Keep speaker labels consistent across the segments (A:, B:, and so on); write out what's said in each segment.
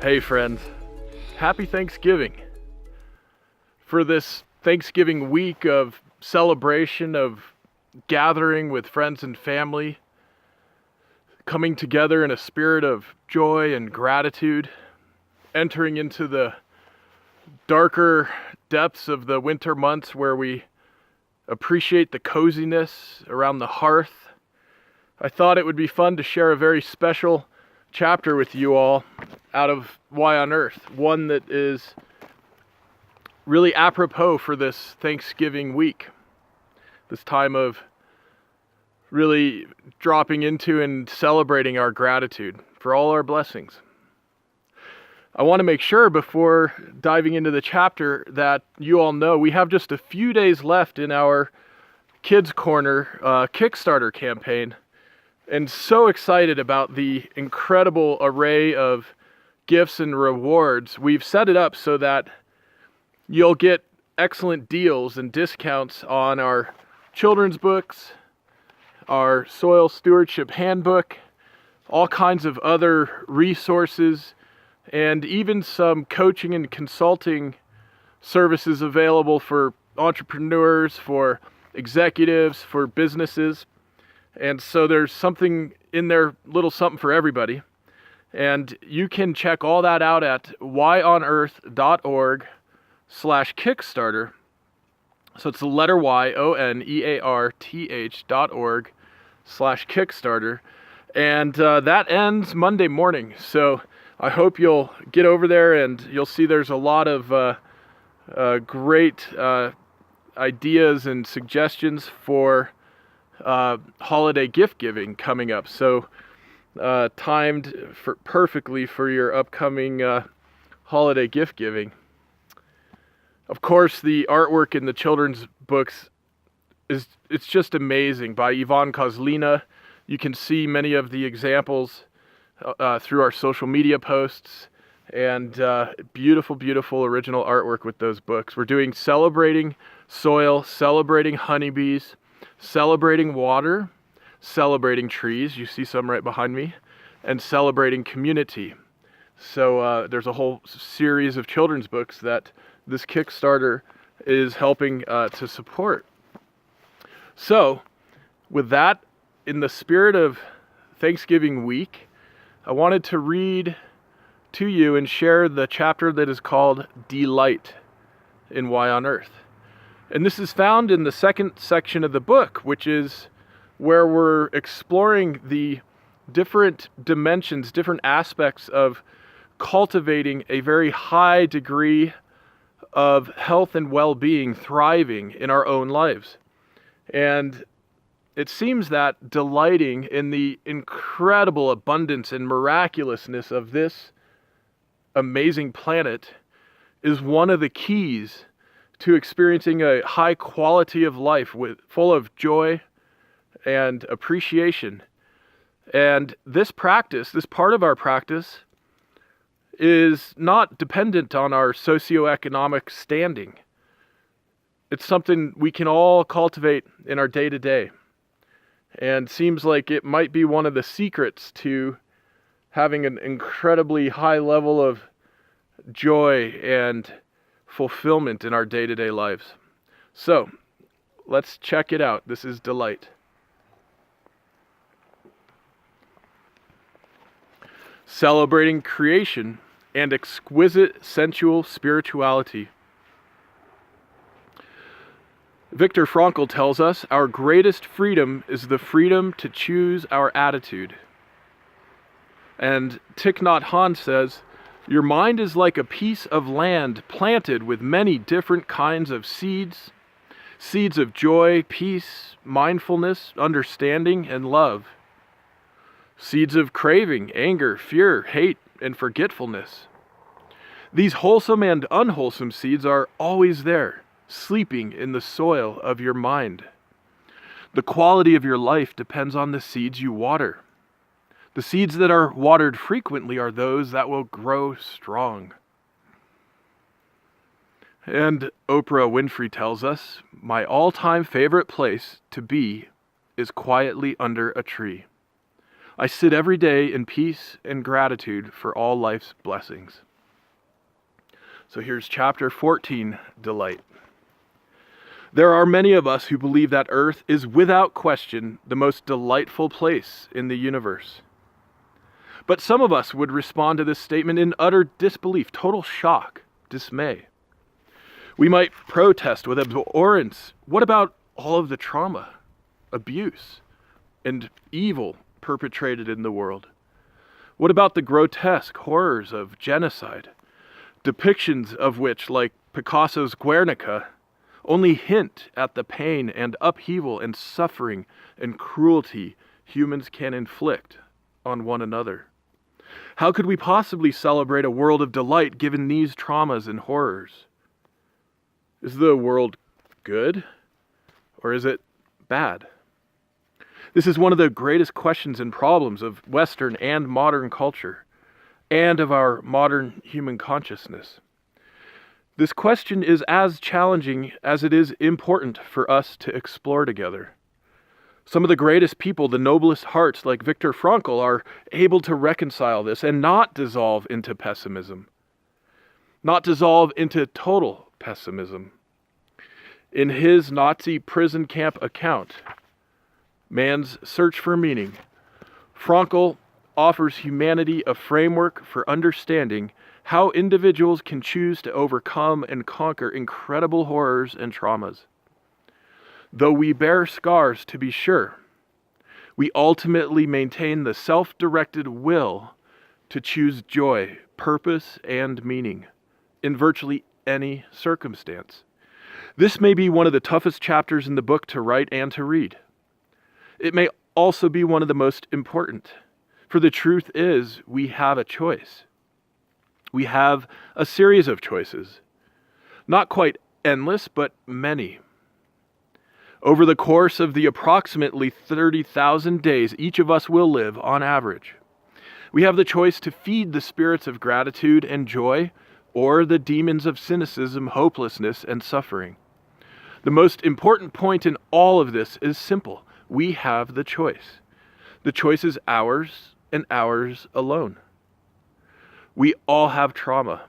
A: Hey friends, happy Thanksgiving. For this Thanksgiving week of celebration, of gathering with friends and family, coming together in a spirit of joy and gratitude, entering into the darker depths of the winter months where we appreciate the coziness around the hearth, I thought it would be fun to share a very special chapter with you all out of Why on Earth, one that is really apropos for this Thanksgiving week, this time of really dropping into and celebrating our gratitude for all our blessings. I want to make sure before diving into the chapter that you all know we have just a few days left in our Kids Corner Kickstarter campaign, and so excited about the incredible array of gifts and rewards. We've set it up so that you'll get excellent deals and discounts on our children's books, our soil stewardship handbook, all kinds of other resources, and even some coaching and consulting services available for entrepreneurs, for executives, for businesses. And so there's something in there, little something for everybody. And you can check all that out at whyonearth.org/Kickstarter. So it's the letter Y, ONEARTH.org/Kickstarter. And that ends Monday morning. So I hope you'll get over there and you'll see there's a lot of great ideas and suggestions for holiday gift giving coming up, so timed perfectly for your upcoming holiday gift giving. Of course, the artwork in the children's books it's just amazing, by Yvonne Kozlina. You can see many of the examples through our social media posts, and beautiful original artwork with those books. We're doing celebrating soil, celebrating honeybees, celebrating water, celebrating trees, you see some right behind me, and celebrating community. So there's a whole series of children's books that this Kickstarter is helping to support. So with that, in the spirit of Thanksgiving week, I wanted to read to you and share the chapter that is called Delight in Why on Earth. And this is found in the second section of the book, which is where we're exploring the different dimensions, different aspects of cultivating a very high degree of health and well-being, thriving in our own lives. And it seems that delighting in the incredible abundance and miraculousness of this amazing planet is one of the keys to experiencing a high quality of life full of joy and appreciation. And this practice, this part of our practice, is not dependent on our socioeconomic standing. It's something we can all cultivate in our day-to-day. And seems like it might be one of the secrets to having an incredibly high level of joy and fulfillment in our day-to-day lives. So, let's check it out. This is Delight. Celebrating creation and exquisite sensual spirituality. Viktor Frankl tells us our greatest freedom is the freedom to choose our attitude. And Thich Nhat Hanh says, your mind is like a piece of land planted with many different kinds of seeds, seeds of joy, peace, mindfulness, understanding, and love. Seeds of craving, anger, fear, hate, and forgetfulness. These wholesome and unwholesome seeds are always there, sleeping in the soil of your mind. The quality of your life depends on the seeds you water. The seeds that are watered frequently are those that will grow strong. And Oprah Winfrey tells us, my all-time favorite place to be is quietly under a tree. I sit every day in peace and gratitude for all life's blessings. So here's chapter 14, Delight. There are many of us who believe that Earth is without question the most delightful place in the universe. But some of us would respond to this statement in utter disbelief, total shock, dismay. We might protest with abhorrence. What about all of the trauma, abuse, and evil perpetrated in the world? What about the grotesque horrors of genocide, depictions of which, like Picasso's Guernica, only hint at the pain and upheaval and suffering and cruelty humans can inflict on one another? How could we possibly celebrate a world of delight given these traumas and horrors? Is the world good, or is it bad? This is one of the greatest questions and problems of Western and modern culture, and of our modern human consciousness. This question is as challenging as it is important for us to explore together. Some of the greatest people, the noblest hearts like Viktor Frankl, are able to reconcile this and not dissolve into pessimism, not dissolve into total pessimism. In his Nazi prison camp account, Man's Search for Meaning, Frankl offers humanity a framework for understanding how individuals can choose to overcome and conquer incredible horrors and traumas. Though we bear scars, to be sure, we ultimately maintain the self-directed will to choose joy, purpose, and meaning in virtually any circumstance. This may be one of the toughest chapters in the book to write and to read. It may also be one of the most important, for the truth is we have a choice. We have a series of choices, not quite endless, but many. Over the course of the approximately 30,000 days each of us will live on average, we have the choice to feed the spirits of gratitude and joy or the demons of cynicism, hopelessness, and suffering. The most important point in all of this is simple. We have the choice. The choice is ours and ours alone. We all have trauma.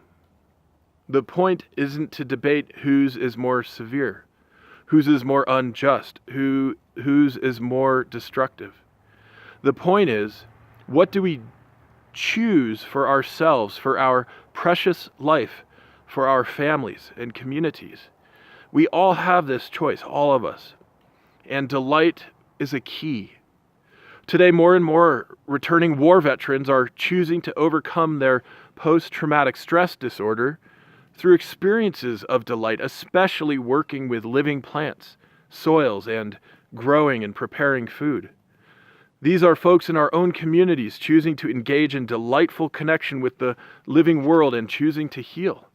A: The point isn't to debate whose is more severe, whose is more unjust, whose is more destructive. The point is, what do we choose for ourselves, for our precious life, for our families and communities? We all have this choice, all of us. And delight is a key. Today, more and more returning war veterans are choosing to overcome their post-traumatic stress disorder through experiences of delight, especially working with living plants, soils, and growing and preparing food. These are folks in our own communities choosing to engage in delightful connection with the living world and choosing to heal.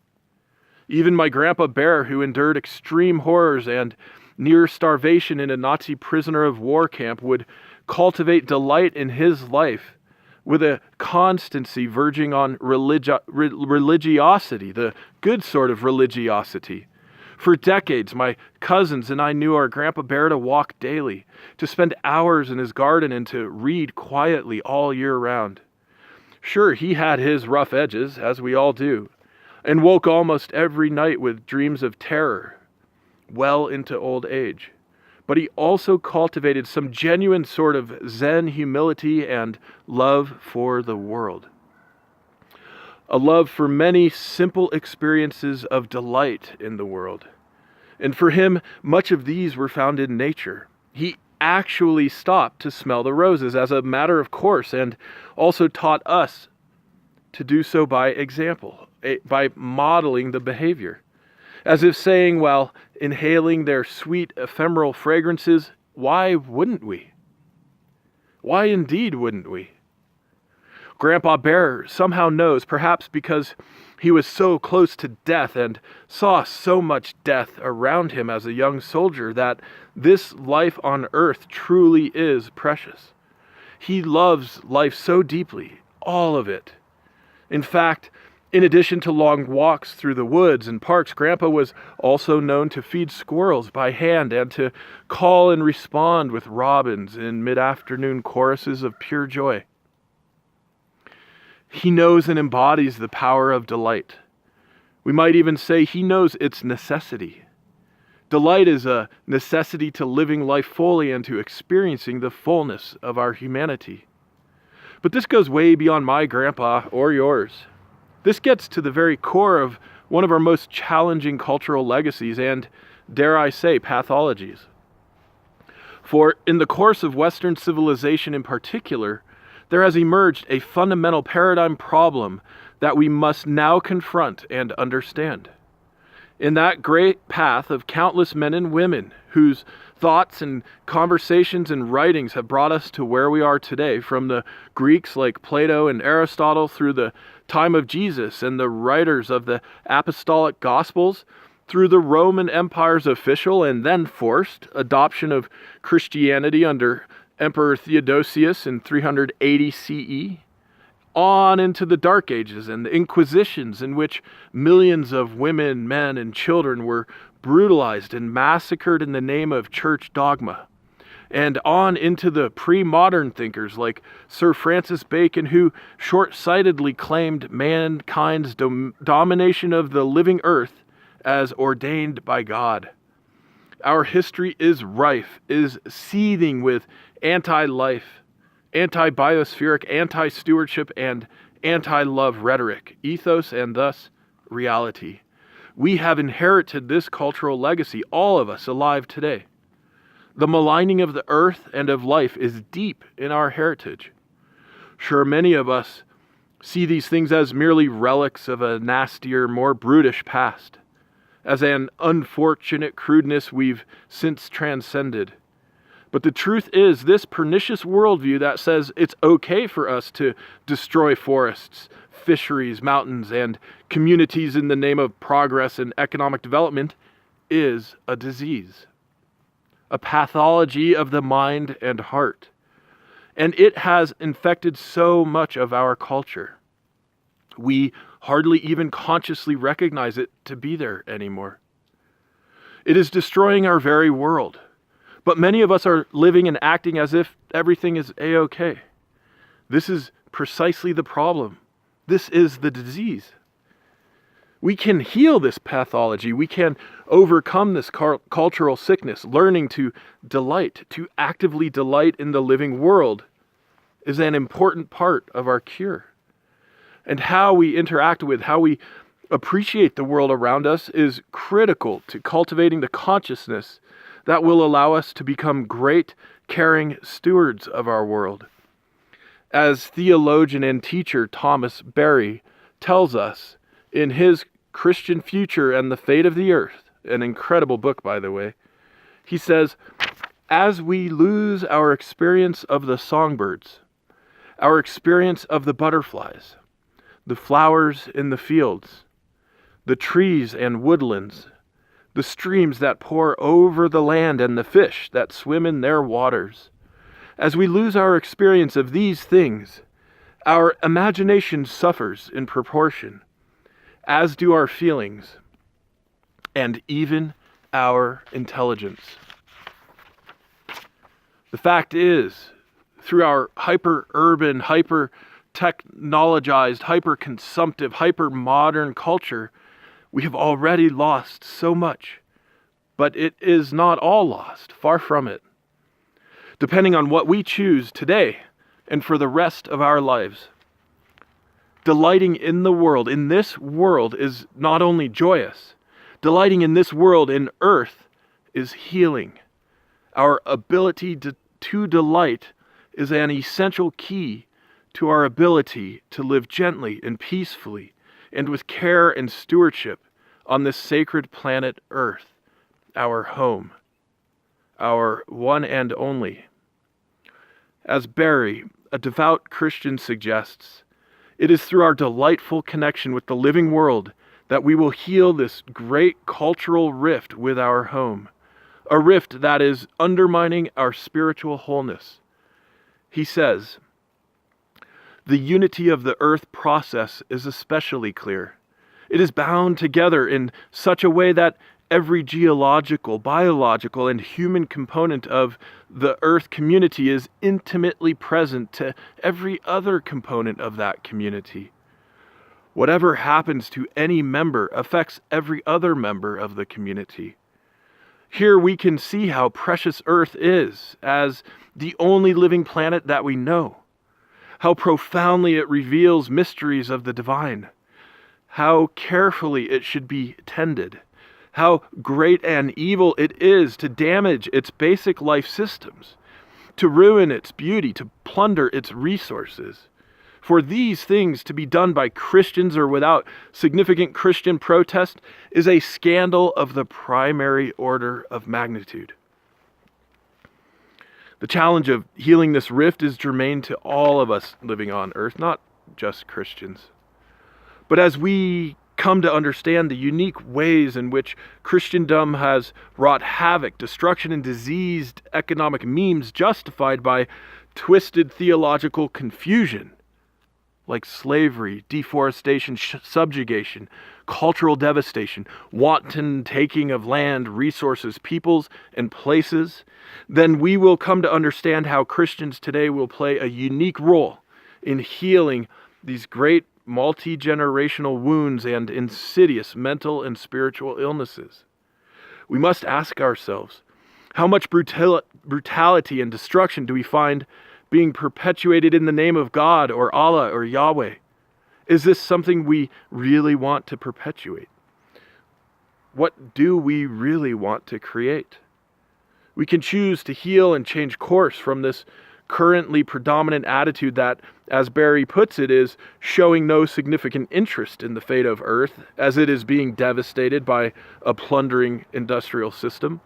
A: Even my Grandpa Bear, who endured extreme horrors and near starvation in a Nazi prisoner of war camp, would cultivate delight in his life with a constancy verging on religiosity, the good sort of religiosity. For decades, my cousins and I knew our Grandpa Bear to walk daily, to spend hours in his garden, and to read quietly all year round. Sure, he had his rough edges, as we all do, and woke almost every night with dreams of terror, well into old age. But he also cultivated some genuine sort of Zen humility and love for the world. A love for many simple experiences of delight in the world. And for him, much of these were found in nature. He actually stopped to smell the roses as a matter of course, and also taught us to do so by example, by modeling the behavior. As if saying, while inhaling their sweet ephemeral fragrances, why wouldn't we? Why indeed wouldn't we? Grandpa Bear somehow knows, perhaps because he was so close to death and saw so much death around him as a young soldier, that this life on earth truly is precious. He loves life so deeply, all of it. In fact, In addition to long walks through the woods and parks, Grandpa was also known to feed squirrels by hand and to call and respond with robins in mid-afternoon choruses of pure joy. He knows and embodies the power of delight. We might even say he knows its necessity. Delight is a necessity to living life fully and to experiencing the fullness of our humanity. But this goes way beyond my grandpa or yours. This gets to the very core of one of our most challenging cultural legacies and, dare I say, pathologies. For in the course of Western civilization in particular, there has emerged a fundamental paradigm problem that we must now confront and understand. In that great path of countless men and women whose thoughts and conversations and writings have brought us to where we are today, from the Greeks like Plato and Aristotle through the time of Jesus and the writers of the apostolic gospels, through the Roman Empire's official and then forced adoption of Christianity under Emperor Theodosius in 380 CE, on into the Dark Ages and the Inquisitions, in which millions of women, men, and children were brutalized and massacred in the name of church dogma, and on into the pre-modern thinkers like Sir Francis Bacon, who short-sightedly claimed mankind's domination of the living earth as ordained by God. Our history is rife, is seething with anti-life, anti-biospheric, anti-stewardship, and anti-love rhetoric, ethos, and thus reality. We have inherited this cultural legacy, all of us alive today. The maligning of the earth and of life is deep in our heritage. Sure, many of us see these things as merely relics of a nastier, more brutish past, as an unfortunate crudeness we've since transcended. But the truth is, this pernicious worldview that says it's okay for us to destroy forests, fisheries, mountains, and communities in the name of progress and economic development is a disease, a pathology of the mind and heart. And it has infected so much of our culture. We hardly even consciously recognize it to be there anymore. It is destroying our very world. But many of us are living and acting as if everything is a-okay. This is precisely the problem. This is the disease. We can heal this pathology. We can overcome this cultural sickness. Learning to delight, to actively delight in the living world, is an important part of our cure. And how we interact with, how we appreciate the world around us is critical to cultivating the consciousness that will allow us to become great, caring stewards of our world. As theologian and teacher Thomas Berry tells us in his Christian Future and the Fate of the Earth, an incredible book, by the way, he says, as we lose our experience of the songbirds, our experience of the butterflies, the flowers in the fields, the trees and woodlands, the streams that pour over the land and the fish that swim in their waters. As we lose our experience of these things, our imagination suffers in proportion, as do our feelings, and even our intelligence. The fact is, through our hyper-urban, hyper-technologized, hyper-consumptive, hyper-modern culture, we have already lost so much, but it is not all lost, far from it. Depending on what we choose today and for the rest of our lives, delighting in the world, in this world, is not only joyous. Delighting in this world, in earth, is healing. Our ability to delight is an essential key to our ability to live gently and peacefully and with care and stewardship on this sacred planet Earth, our home, our one and only. As Berry, a devout Christian, suggests, it is through our delightful connection with the living world that we will heal this great cultural rift with our home, a rift that is undermining our spiritual wholeness. He says, The unity of the earth process is especially clear. It is bound together in such a way that every geological, biological, and human component of the earth community is intimately present to every other component of that community. Whatever happens to any member affects every other member of the community. Here we can see how precious Earth is as the only living planet that we know, how profoundly it reveals mysteries of the divine, how carefully it should be tended, how great and evil it is to damage its basic life systems, to ruin its beauty, to plunder its resources. For these things to be done by Christians or without significant Christian protest is a scandal of the primary order of magnitude. The challenge of healing this rift is germane to all of us living on earth, not just Christians. But as we come to understand the unique ways in which Christendom has wrought havoc, destruction, and diseased economic means justified by twisted theological confusion, like slavery, deforestation, subjugation, cultural devastation, wanton taking of land, resources, peoples, and places, then we will come to understand how Christians today will play a unique role in healing these great multi-generational wounds and insidious mental and spiritual illnesses. We must ask ourselves, how much brutality and destruction do we find being perpetuated in the name of God or Allah or Yahweh? Is this something we really want to perpetuate? What do we really want to create? We can choose to heal and change course from this currently predominant attitude that, as Barry puts it, is showing no significant interest in the fate of Earth as it is being devastated by a plundering industrial system.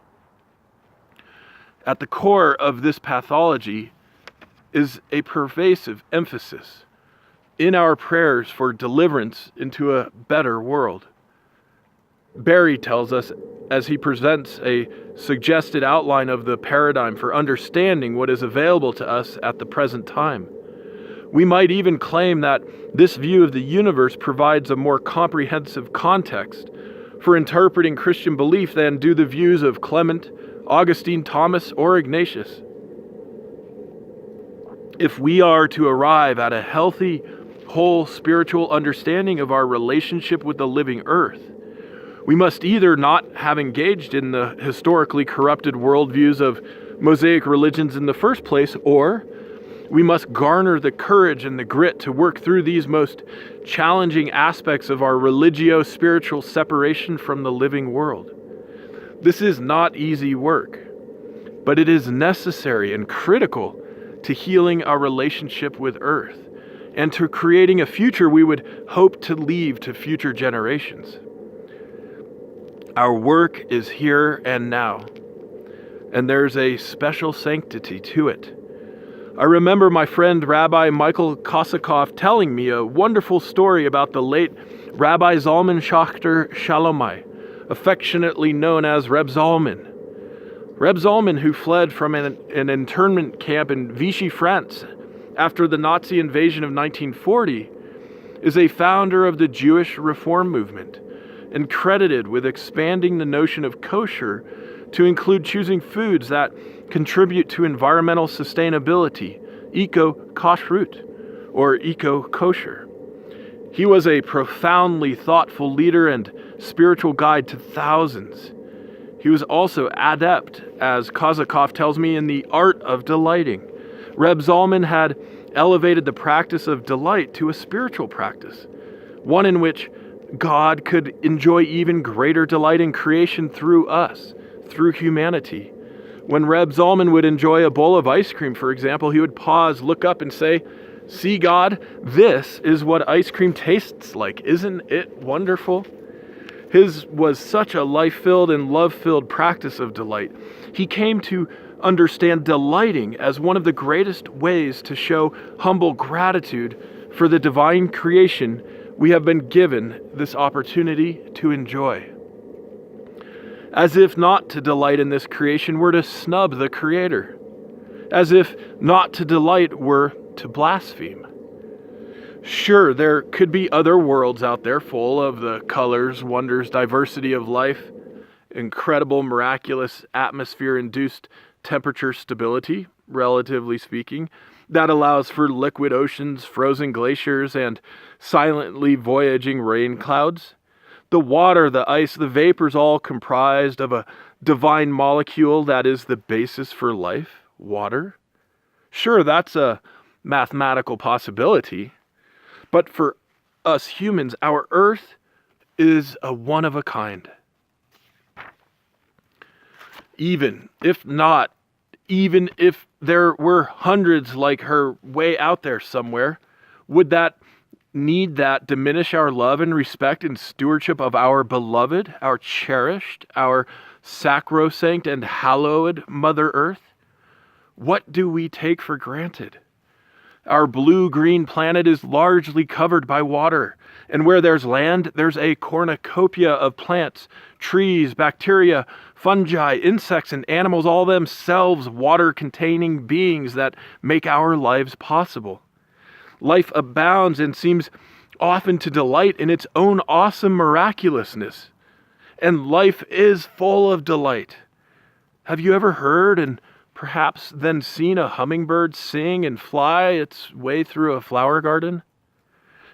A: At the core of this pathology is a pervasive emphasis in our prayers for deliverance into a better world. Barry tells us, as he presents a suggested outline of the paradigm for understanding what is available to us at the present time. We might even claim that this view of the universe provides a more comprehensive context for interpreting Christian belief than do the views of Clement, Augustine, Thomas, or Ignatius. If we are to arrive at a healthy, whole spiritual understanding of our relationship with the living earth, we must either not have engaged in the historically corrupted worldviews of Mosaic religions in the first place, or we must garner the courage and the grit to work through these most challenging aspects of our religio-spiritual separation from the living world. This is not easy work, but it is necessary and critical to healing our relationship with Earth and to creating a future we would hope to leave to future generations. Our work is here and now, and there's a special sanctity to it. I remember my friend Rabbi Michael Kosakov telling me a wonderful story about the late Rabbi Zalman Schachter Shalomai, affectionately known as Reb Zalman. Reb Zalman, who fled from an internment camp in Vichy, France, after the Nazi invasion of 1940, is a founder of the Jewish Reform movement and credited with expanding the notion of kosher to include choosing foods that contribute to environmental sustainability, eco-kashrut, or eco-kosher. He was a profoundly thoughtful leader and spiritual guide to thousands. He was also adept, as Kozakov tells me, in the art of delighting. Reb Zalman had elevated the practice of delight to a spiritual practice, one in which God could enjoy even greater delight in creation through us, through humanity. When Reb Zalman would enjoy a bowl of ice cream, for example, he would pause, look up, and say, "See, God, this is what ice cream tastes like. Isn't it wonderful?" His was such a life-filled and love-filled practice of delight. He came to understand delighting as one of the greatest ways to show humble gratitude for the divine creation we have been given this opportunity to enjoy. As if not to delight in this creation were to snub the Creator. As if not to delight were to blaspheme. Sure, there could be other worlds out there full of the colors, wonders, diversity of life, incredible, miraculous atmosphere-induced temperature stability, relatively speaking, that allows for liquid oceans, frozen glaciers, and silently voyaging rain clouds. The water, the ice, the vapors all comprised of a divine molecule that is the basis for life, water. Sure, that's a mathematical possibility, but for us humans, our Earth is a one of a kind. Even if there were hundreds like her way out there somewhere, would that diminish our love and respect and stewardship of our beloved, our cherished, our sacrosanct and hallowed Mother Earth? What do we take for granted? Our blue-green planet is largely covered by water, and where there's land, there's a cornucopia of plants, trees, bacteria, fungi, insects, and animals, all themselves water-containing beings that make our lives possible. Life abounds and seems often to delight in its own awesome miraculousness. And life is full of delight. Have you ever heard and perhaps then seen a hummingbird sing and fly its way through a flower garden?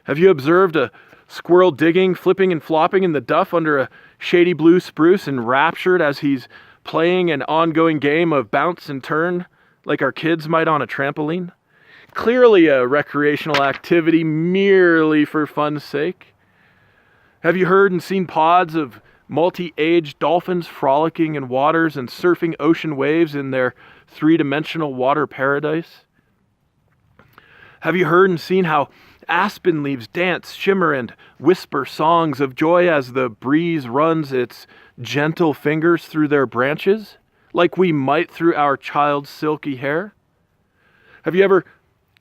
A: Have you observed a squirrel digging, flipping, and flopping in the duff under a shady blue spruce, enraptured as he's playing an ongoing game of bounce and turn like our kids might on a trampoline? Clearly a recreational activity merely for fun's sake. Have you heard and seen pods of multi-age dolphins frolicking in waters and surfing ocean waves in their three-dimensional water paradise? Have you heard and seen how aspen leaves dance, shimmer, and whisper songs of joy as the breeze runs its gentle fingers through their branches, like we might through our child's silky hair? Have you ever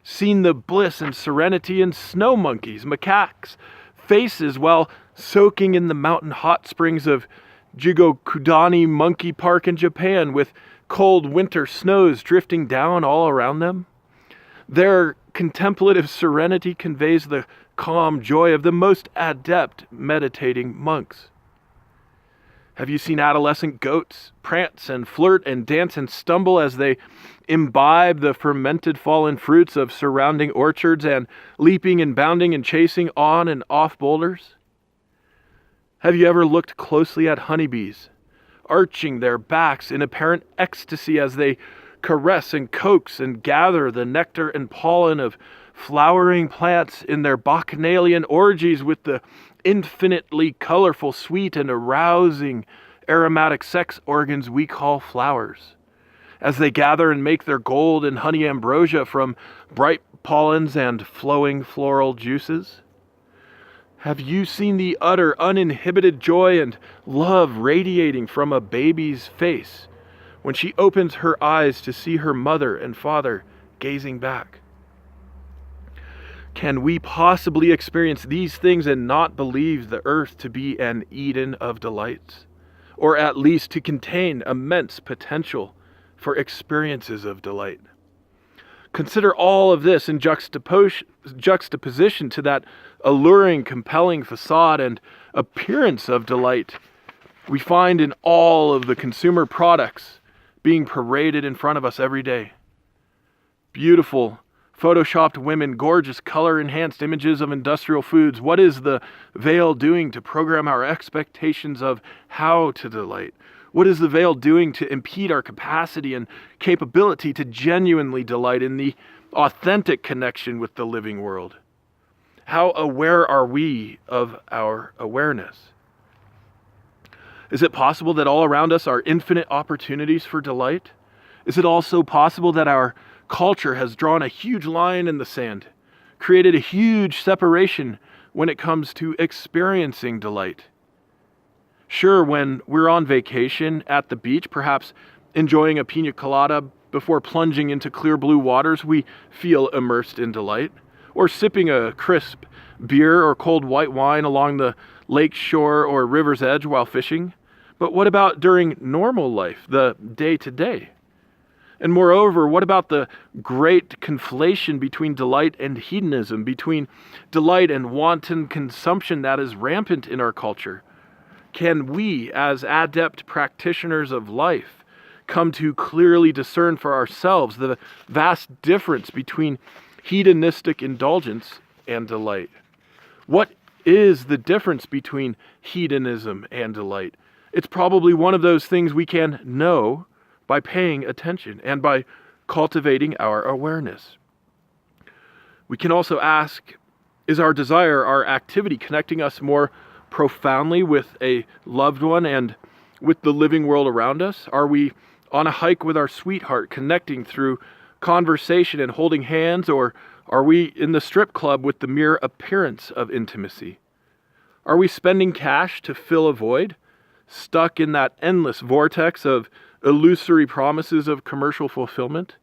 A: seen the bliss and serenity in snow monkeys, macaques' faces while soaking in the mountain hot springs of Jigokudani Monkey Park in Japan with cold winter snows drifting down all around them? Their contemplative serenity conveys the calm joy of the most adept meditating monks. Have you seen adolescent goats prance and flirt and dance and stumble as they imbibe the fermented fallen fruits of surrounding orchards and leaping and bounding and chasing on and off boulders? Have you ever looked closely at honeybees, arching their backs in apparent ecstasy as they caress and coax and gather the nectar and pollen of flowering plants in their bacchanalian orgies with the infinitely colorful, sweet, and arousing aromatic sex organs we call flowers, as they gather and make their gold and honey ambrosia from bright pollens and flowing floral juices? Have you seen the utter, uninhibited joy and love radiating from a baby's face when she opens her eyes to see her mother and father gazing back? Can we possibly experience these things and not believe the earth to be an Eden of delights, or at least to contain immense potential for experiences of delight? Consider all of this in juxtaposition to that alluring, compelling facade and appearance of delight we find in all of the consumer products being paraded in front of us every day. Beautiful, photoshopped women, gorgeous, color-enhanced images of industrial foods. What is the veil doing to program our expectations of how to delight? What is the veil doing to impede our capacity and capability to genuinely delight in the authentic connection with the living world? How aware are we of our awareness? Is it possible that all around us are infinite opportunities for delight? Is it also possible that our culture has drawn a huge line in the sand, created a huge separation when it comes to experiencing delight? Sure, when we're on vacation at the beach, perhaps enjoying a pina colada before plunging into clear blue waters, we feel immersed in delight. Or sipping a crisp beer or cold white wine along the lake shore or river's edge while fishing. But what about during normal life, the day-to-day? And moreover, what about the great conflation between delight and hedonism, between delight and wanton consumption that is rampant in our culture? Can we, as adept practitioners of life, come to clearly discern for ourselves the vast difference between hedonistic indulgence and delight? What is the difference between hedonism and delight? It's probably one of those things we can know by paying attention and by cultivating our awareness. We can also ask, is our desire, our activity connecting us more profoundly with a loved one and with the living world around us? Are we on a hike with our sweetheart, connecting through conversation and holding hands, or are we in the strip club with the mere appearance of intimacy? Are we spending cash to fill a void, stuck in that endless vortex of illusory promises of commercial fulfillment?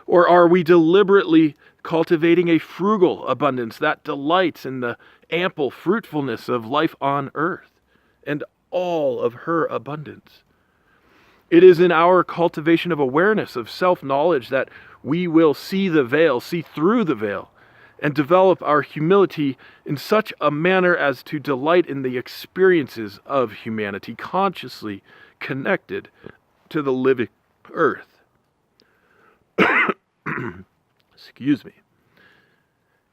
A: Or are we deliberately cultivating a frugal abundance that delights in the ample fruitfulness of life on earth and all of her abundance? It is in our cultivation of awareness, of self-knowledge, that we will see the veil, see through the veil, and develop our humility in such a manner as to delight in the experiences of humanity, consciously connected to the living earth. Excuse me.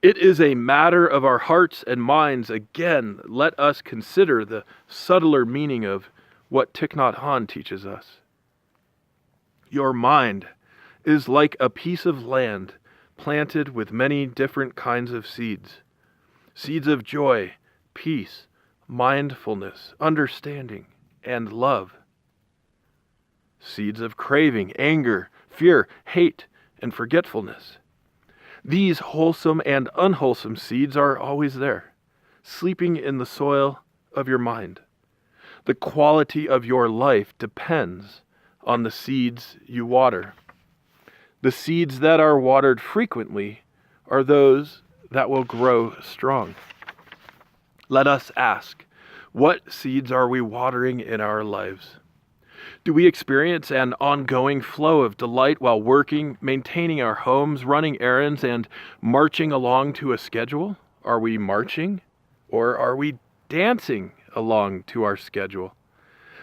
A: It is a matter of our hearts and minds. Again, let us consider the subtler meaning of what Thich Nhat Hanh teaches us. Your mind is like a piece of land planted with many different kinds of seeds. Seeds of joy, peace, mindfulness, understanding, and love. Seeds of craving, anger, fear, hate, and forgetfulness. These wholesome and unwholesome seeds are always there, sleeping in the soil of your mind. The quality of your life depends on the seeds you water. The seeds that are watered frequently are those that will grow strong. Let us ask, what seeds are we watering in our lives? Do we experience an ongoing flow of delight while working, maintaining our homes, running errands, and marching along to a schedule? Are we marching, or are we dancing along to our schedule?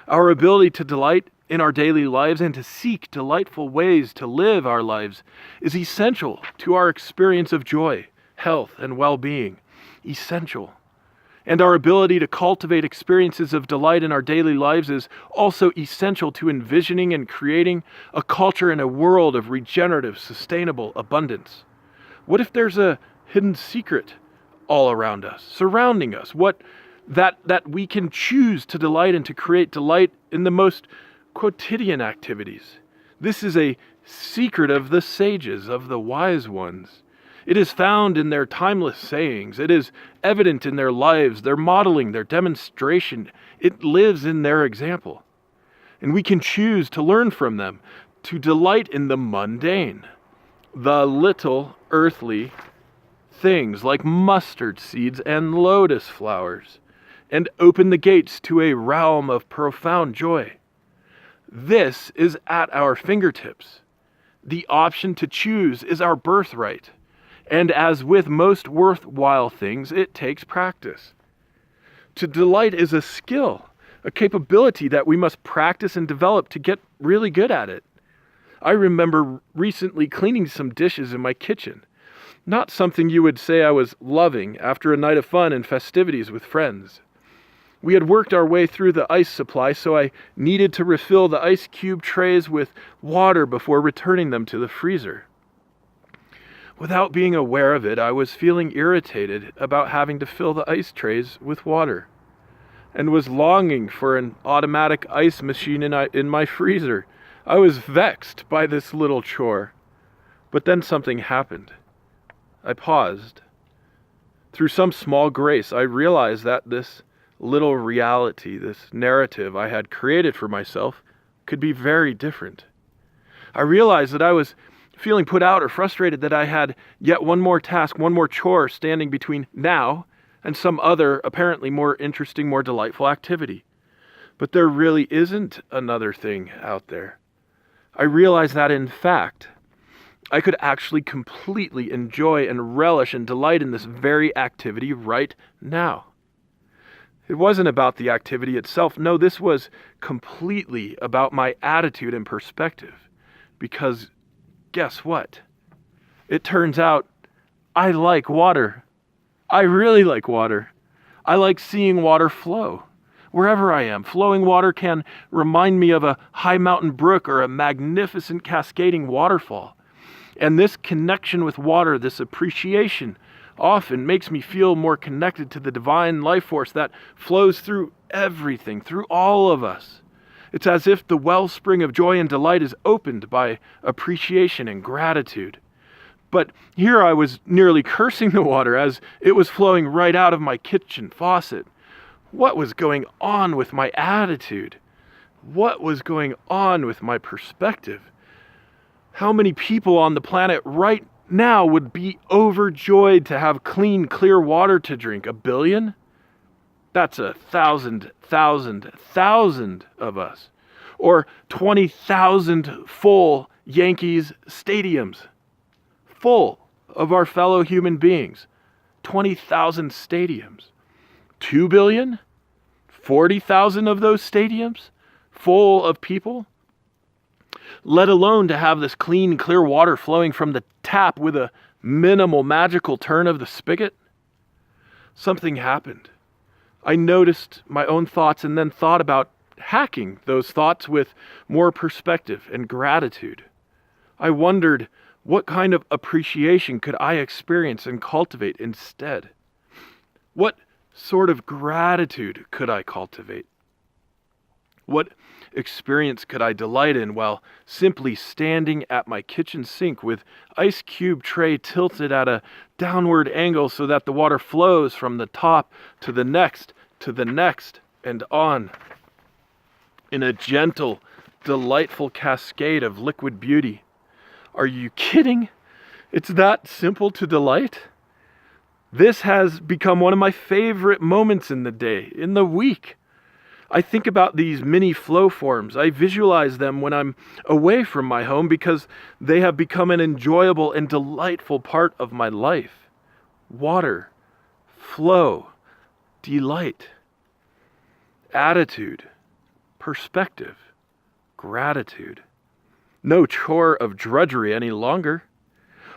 A: Our ability to delight in our daily lives and to seek delightful ways to live our lives is essential to our experience of joy, health, and well-being. Essential. And our ability to cultivate experiences of delight in our daily lives is also essential to envisioning and creating a culture and a world of regenerative, sustainable abundance. What if there's a hidden secret all around us, surrounding us? What that we can choose to delight and to create delight in the most quotidian activities. This is a secret of the sages, of the wise ones. It is found in their timeless sayings. It is evident in their lives, their modeling, their demonstration. It lives in their example. And we can choose to learn from them, to delight in the mundane, the little earthly things like mustard seeds and lotus flowers, and open the gates to a realm of profound joy. This is at our fingertips. The option to choose is our birthright. And as with most worthwhile things, it takes practice. To delight is a skill, a capability that we must practice and develop to get really good at it. I remember recently cleaning some dishes in my kitchen. Not something you would say I was loving after a night of fun and festivities with friends. We had worked our way through the ice supply, so I needed to refill the ice cube trays with water before returning them to the freezer. Without being aware of it, I was feeling irritated about having to fill the ice trays with water, and was longing for an automatic ice machine in my freezer. I was vexed by this little chore. But then something happened. I paused. Through some small grace, I realized that this little reality, this narrative I had created for myself, could be very different. I realized that I was feeling put out or frustrated that I had yet one more task, one more chore standing between now and some other apparently more interesting, more delightful activity. But there really isn't another thing out there. I realized that, in fact, I could actually completely enjoy and relish and delight in this very activity right now. It wasn't about the activity itself. No, this was completely about my attitude and perspective. Because guess what? It turns out I like water. I really like water. I like seeing water flow. Wherever I am, flowing water can remind me of a high mountain brook or a magnificent cascading waterfall. And this connection with water, this appreciation, often makes me feel more connected to the divine life force that flows through everything, through all of us. It's as if the wellspring of joy and delight is opened by appreciation and gratitude. But here I was nearly cursing the water as it was flowing right out of my kitchen faucet. What was going on with my attitude? What was going on with my perspective? How many people on the planet right now would be overjoyed to have clean, clear water to drink? 1 billion? That's 1,000 of us. Or 20,000 full Yankees stadiums, full of our fellow human beings. 20,000 stadiums. 2 billion? 40,000 of those stadiums full of people? Let alone to have this clean, clear water flowing from the tap with a minimal magical turn of the spigot. Something happened. I noticed my own thoughts and then thought about hacking those thoughts with more perspective and gratitude. I wondered, what kind of appreciation could I experience and cultivate instead? What sort of gratitude could I cultivate? What experience could I delight in while simply standing at my kitchen sink with ice cube tray tilted at a downward angle so that the water flows from the top to the next, and on in a gentle, delightful cascade of liquid beauty? Are you kidding? It's that simple to delight? This has become one of my favorite moments in the day, in the week. I think about these mini flow forms. I visualize them when I'm away from my home because they have become an enjoyable and delightful part of my life. Water, flow, delight, attitude, perspective, gratitude. No chore of drudgery any longer.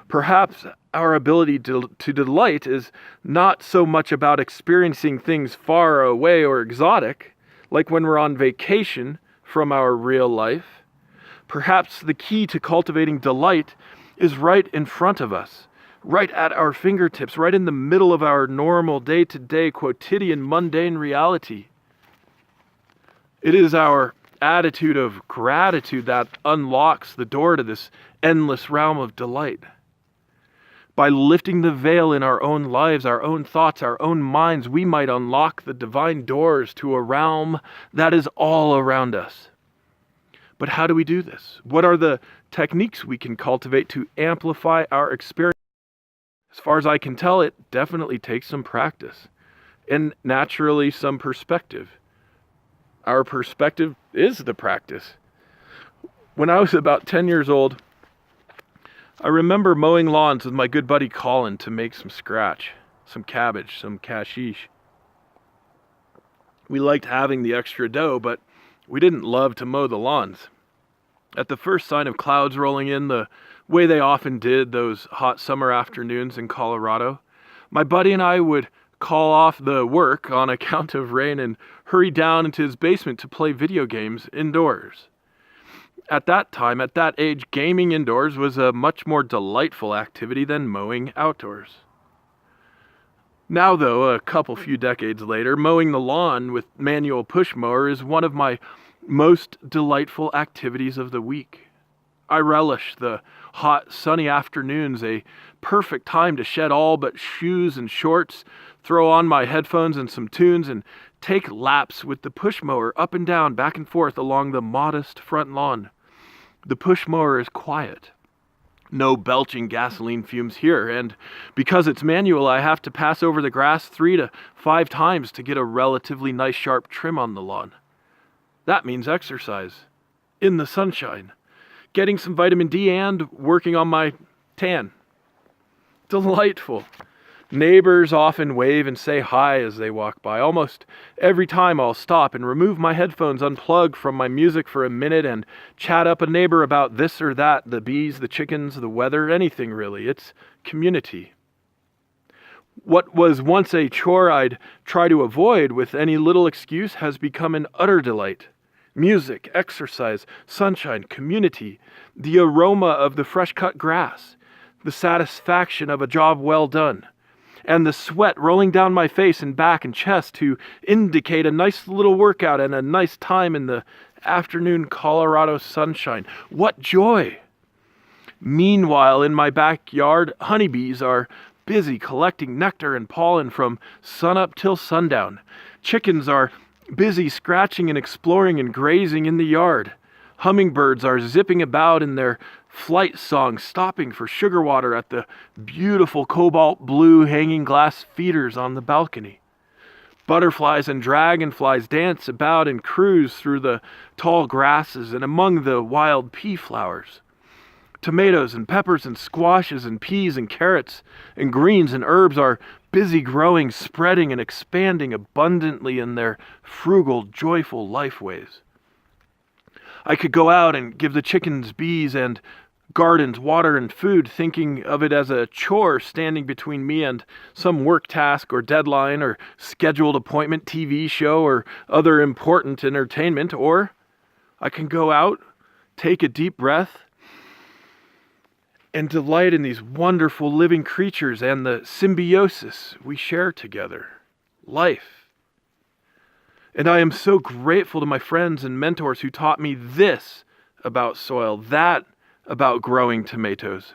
A: Perhaps our ability to delight is not so much about experiencing things far away or exotic, like when we're on vacation from our real life. Perhaps the key to cultivating delight is right in front of us, right at our fingertips, right in the middle of our normal day-to-day quotidian mundane reality. It is our attitude of gratitude that unlocks the door to this endless realm of delight. By lifting the veil in our own lives, our own thoughts, our own minds, we might unlock the divine doors to a realm that is all around us. But how do we do this? What are the techniques we can cultivate to amplify our experience? As far as I can tell, it definitely takes some practice and naturally some perspective. Our perspective is the practice. When I was about 10 years old, I remember mowing lawns with my good buddy Colin to make some scratch, some cabbage, some cashew. We liked having the extra dough, but we didn't love to mow the lawns. At the first sign of clouds rolling in, the way they often did those hot summer afternoons in Colorado, my buddy and I would call off the work on account of rain and hurry down into his basement to play video games indoors. At that time, at that age, gaming indoors was a much more delightful activity than mowing outdoors. Now, though, a few decades later, mowing the lawn with manual push mower is one of my most delightful activities of the week. I relish the hot, sunny afternoons, a perfect time to shed all but shoes and shorts, throw on my headphones and some tunes, and take laps with the push mower up and down, back and forth along the modest front lawn. The push mower is quiet. No belching gasoline fumes here, and because it's manual, I have to pass over the grass 3 to 5 times to get a relatively nice sharp trim on the lawn. That means exercise. In the sunshine. getting some vitamin D and working on my tan. Delightful. Neighbors often wave and say hi as they walk by. Almost every time I'll stop and remove my headphones, unplug from my music for a minute, and chat up a neighbor about this or that, the bees, the chickens, the weather, anything really. It's community. What was once a chore I'd try to avoid with any little excuse has become an utter delight. Music, exercise, sunshine, community, the aroma of the fresh-cut grass, the satisfaction of a job well done, and the sweat rolling down my face and back and chest to indicate a nice little workout and a nice time in the afternoon Colorado sunshine. What joy! Meanwhile, in my backyard, honeybees are busy collecting nectar and pollen from sunup till sundown. Chickens are busy scratching and exploring and grazing in the yard. Hummingbirds are zipping about in their flight song, stopping for sugar water at the beautiful cobalt blue hanging glass feeders on the balcony. Butterflies and dragonflies dance about and cruise through the tall grasses and among the wild pea flowers. Tomatoes and peppers and squashes and peas and carrots and greens and herbs are busy growing, spreading, and expanding abundantly in their frugal, joyful lifeways. I could go out and give the chickens, bees, and gardens water and food, thinking of it as a chore standing between me and some work task or deadline or scheduled appointment, TV show, or other important entertainment. Or I can go out, take a deep breath, and delight in these wonderful living creatures and the symbiosis we share together. Life. And I am so grateful to my friends and mentors who taught me this about soil, that about growing tomatoes.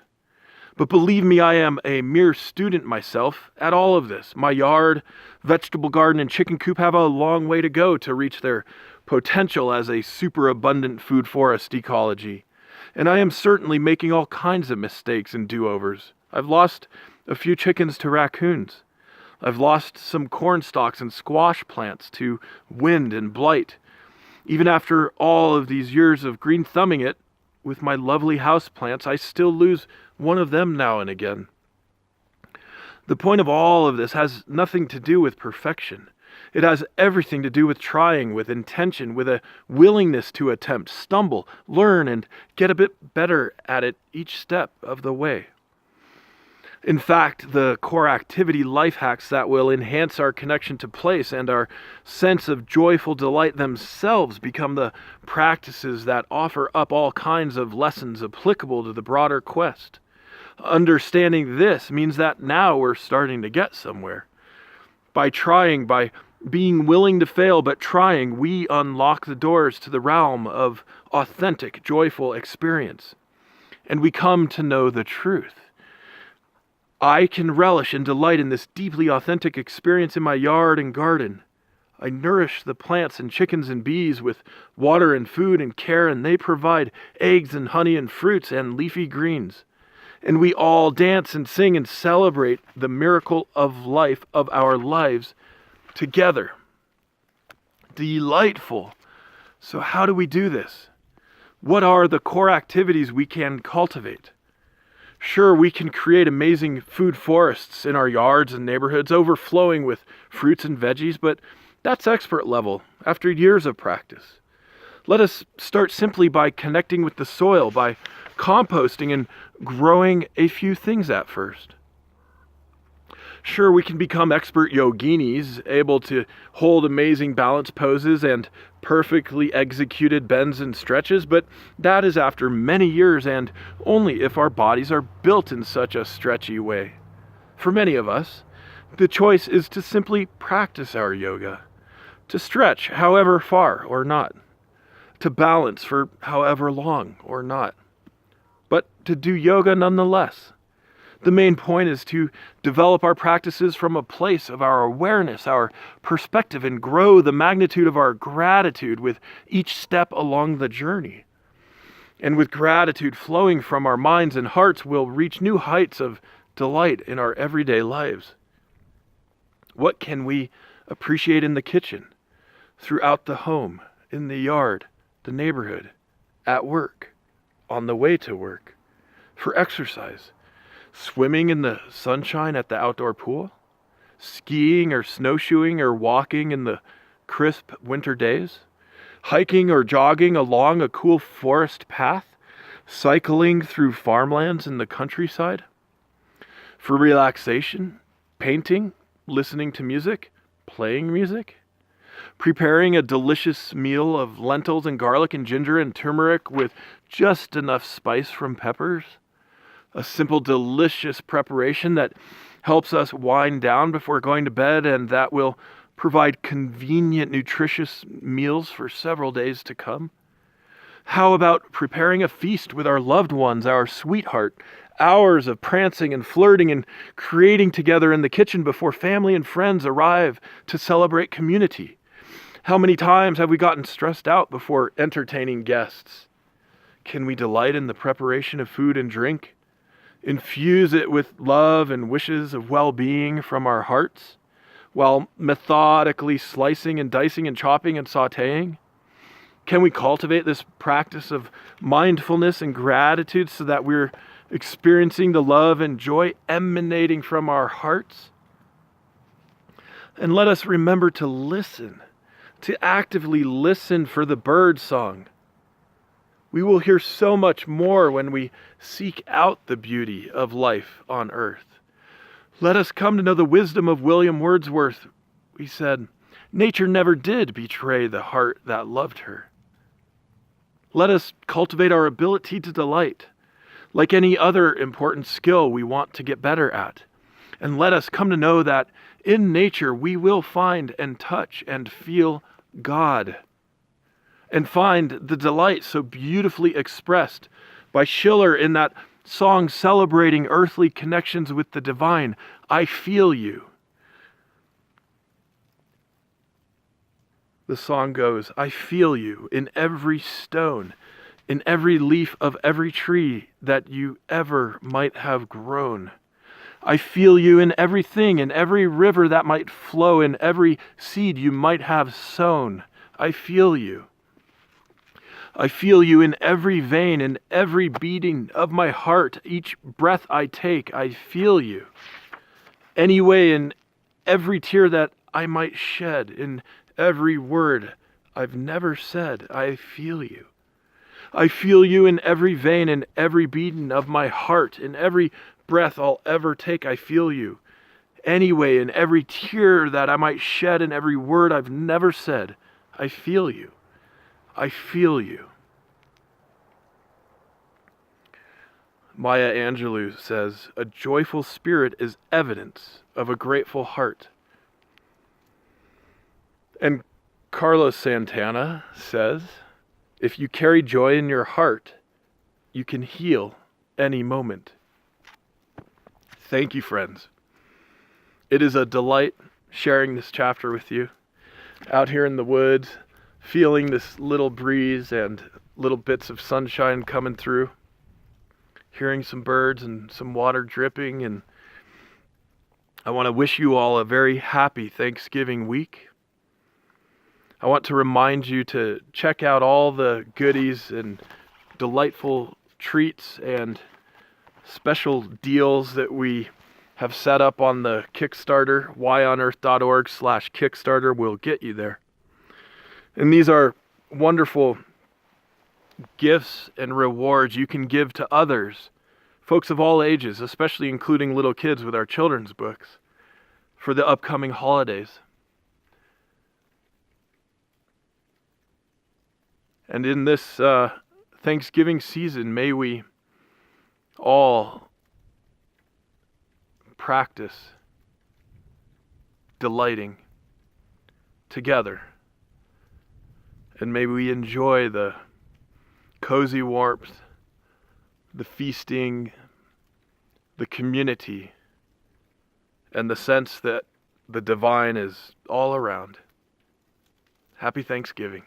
A: But believe me, I am a mere student myself at all of this. My yard, vegetable garden, and chicken coop have a long way to go to reach their potential as a superabundant food forest ecology. And I am certainly making all kinds of mistakes and do-overs. I've lost a few chickens to raccoons. I've lost some corn stalks and squash plants to wind and blight. Even after all of these years of green thumbing it with my lovely house plants, I still lose one of them now and again. The point of all of this has nothing to do with perfection. It has everything to do with trying, with intention, with a willingness to attempt, stumble, learn, and get a bit better at it each step of the way. In fact, the core activity life hacks that will enhance our connection to place and our sense of joyful delight themselves become the practices that offer up all kinds of lessons applicable to the broader quest. Understanding this means that now we're starting to get somewhere. By trying, by being willing to fail, but trying, we unlock the doors to the realm of authentic, joyful experience. And we come to know the truth. I can relish and delight in this deeply authentic experience in my yard and garden. I nourish the plants and chickens and bees with water and food and care, and they provide eggs and honey and fruits and leafy greens. And we all dance and sing and celebrate the miracle of life, of our lives, together. Delightful. So how do we do this? What are the core activities we can cultivate? Sure, we can create amazing food forests in our yards and neighborhoods, overflowing with fruits and veggies, but that's expert level after years of practice. Let us start simply by connecting with the soil, by composting and growing a few things at first. Sure, we can become expert yoginis, able to hold amazing balance poses and perfectly executed bends and stretches, but that is after many years and only if our bodies are built in such a stretchy way. For many of us, the choice is to simply practice our yoga, to stretch however far or not, to balance for however long or not, but to do yoga nonetheless. The main point is to develop our practices from a place of our awareness, our perspective, and grow the magnitude of our gratitude with each step along the journey. And with gratitude flowing from our minds and hearts, we'll reach new heights of delight in our everyday lives. What can we appreciate in the kitchen, throughout the home, in the yard, the neighborhood, at work? on the way to work, for exercise, swimming in the sunshine at the outdoor pool, skiing or snowshoeing or walking in the crisp winter days, hiking or jogging along a cool forest path, cycling through farmlands in the countryside, for relaxation, painting, listening to music, playing music, preparing a delicious meal of lentils and garlic and ginger and turmeric with just enough spice from peppers, a simple, delicious preparation that helps us wind down before going to bed and that will provide convenient, nutritious meals for several days to come. How about preparing a feast with our loved ones, our sweetheart, hours of prancing and flirting and creating together in the kitchen before family and friends arrive to celebrate community? How many times have we gotten stressed out before entertaining guests? Can we delight in the preparation of food and drink? Infuse it with love and wishes of well-being from our hearts, while methodically slicing and dicing and chopping and sautéing? Can we cultivate this practice of mindfulness and gratitude so that we're experiencing the love and joy emanating from our hearts? And let us remember to listen, to actively listen for the bird song. We will hear so much more when we seek out the beauty of life on earth. Let us come to know the wisdom of William Wordsworth. He said, "Nature never did betray the heart that loved her." Let us cultivate our ability to delight, like any other important skill we want to get better at. And let us come to know that in nature we will find and touch and feel God, and find the delight so beautifully expressed by Schiller in that song celebrating earthly connections with the divine, "I Feel You." The song goes, "I feel you in every stone, in every leaf of every tree that you ever might have grown. I feel you in everything, in every river that might flow, in every seed you might have sown. I feel you. I feel you in every vein, in every beating of my heart, each breath I take, I feel you. Anyway, in every tear that I might shed, in every word I've never said, I feel you. I feel you in every vein, in every beating of my heart, in every breath I'll ever take, I feel you. Anyway, in every tear that I might shed, in every word I've never said, I feel you. I feel you." Maya Angelou says, "A joyful spirit is evidence of a grateful heart." And Carlos Santana says, "If you carry joy in your heart, you can heal any moment." Thank you, friends. It is a delight sharing this chapter with you. Out here in the woods, feeling this little breeze and little bits of sunshine coming through, hearing some birds and some water dripping, and I want to wish you all a very happy Thanksgiving week. I want to remind you to check out all the goodies and delightful treats and special deals that we have set up on the Kickstarter. whyonearth.org/Kickstarter will get you there. And these are wonderful gifts and rewards you can give to others, folks of all ages, especially including little kids with our children's books, for the upcoming holidays. And in this Thanksgiving season, may we all practice delighting together. And may we enjoy the cozy warmth, the feasting, the community, and the sense that the divine is all around. Happy Thanksgiving.